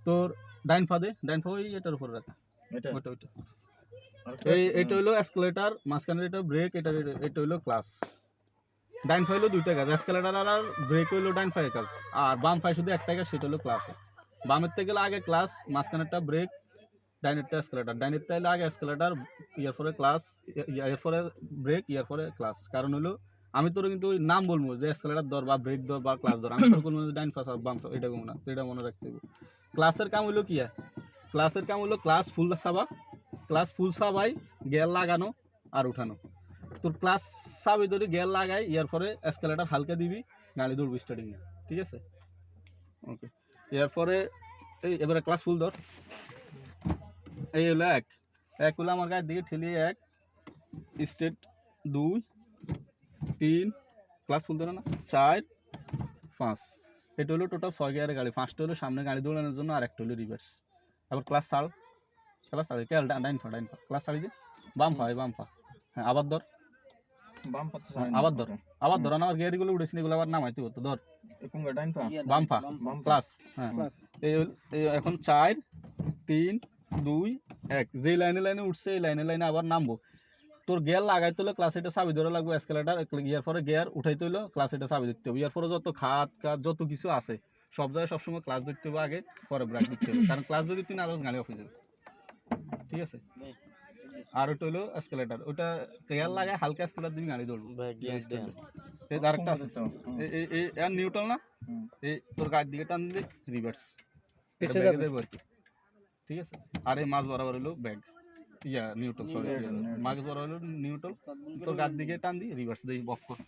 তোর ডাইন পা ওই এটার উপর রাখ, এটা ওইটা এইটা হলো এসকেলেটার, মাঝখানে এটা ব্রেক, এটা হলো ক্লাস। ডাইন পা হলো দুইটা কাজ, এসকেলেটার আর ব্রেক হলো ডাইন পায়ের কাজ, আর বাম পায়ে শুধু একটা কাজ, সেটা হলো ক্লাস। বামের থেকে গেলে আগে ক্লাস, মাঝখানেরটা ব্রেক, ডাইনেরটা এসকেলেটার। ডাইনের তাইলে আগে এসকেলেটার, ইয়ার পরে ক্লাস, ইয়ার পরে ব্রেক, ইয়ার পরে ক্লাস। কারণ হলো আমি তোর কিন্তু ওই নাম বলবো যে এসকেলেটার ধর বা ব্রেক ধর বা ক্লাস ধর, আমি তোর কোনো ডাইন পাস আর বাম পাস এটা বলবো না, এটা মনে রাখতে হবে। ক্লাসের কাম হলো কি? ক্লাসের কাম হলো ক্লাস ফুল সাবাই, গিয়ার লাগানো আর উঠানো। তোর ক্লাস সাবি ধরে গিয়ার লাগাই, ইয়ার পরে এসকেলেটার হালকা দিবি, গাড়ি দৌড়বি স্টার্টিং, ঠিক আছে? ওকে, এরপরে এবারে ক্লাস ফুল ধর। এই হলো এক হলো আমার গায়ের দিকে ঠেলিয়ে 1 স্টেট, 2 3 ক্লাস ফুল ধরে না, 4 5। এটা হলো টোটাল 6 গিয়ারের গাড়ি। 5টা হলো সামনে গাড়ি দৌড়ানোর জন্য, আর একটা হলো রিভার্স। আবার ক্লাস ছাড় কেল ডাইন পা ক্লাস ছাড়ি দে, বাম পা। হ্যাঁ, আবার ধর, বাম পা তো আবার ধর না, আর গিয়ারগুলো উঠেছি এগুলো আবার নামাইতে হতো। ধর কোন ডাইন পা, বাম পা ক্লাস। হ্যাঁ, এই এখন 4 3 2 1। যে লাইনে উঠছে এই লাইনে আবার নামবো। তোর গিয়ার লাগাইতে হলে ক্লাস এটা চাবি ধরে লাগবে, এসকেলেটার ইয়ার পরে গিয়ার উঠাইতে হলো ক্লাস এটা চাবি দিতে হবে। ইয়ার পরে যত খাত যত কিছু আছে সব জায়গায় সবসময় ক্লাস ধরতে হবে আগে, পরে ব্রেক দিতে হবে। কারণ ক্লাস যদি তুই না যাস গাড়ি অফ হয়ে যাবে, ঠিক আছে? আর ওটা হলো এসকেলেটার, ওটা গিয়ার লাগায় হালকা এসকেলেটার দিবি, গাড়ি দৌড়বো। এই আরেকটা আছে, এই নিউট্রাল না, এই তোর গাড়ির দিকে টান দিলে রিভার্স, ঠিক আছে? আর এই মাছ বরাবর হলো ব্যাগ, নিউট্রাল, সরি মাছ বরাবর হলো নিউট্রাল। তোর গাড়ির দিকে টান দিয়ে রিভার্স দিয়ে বক কর।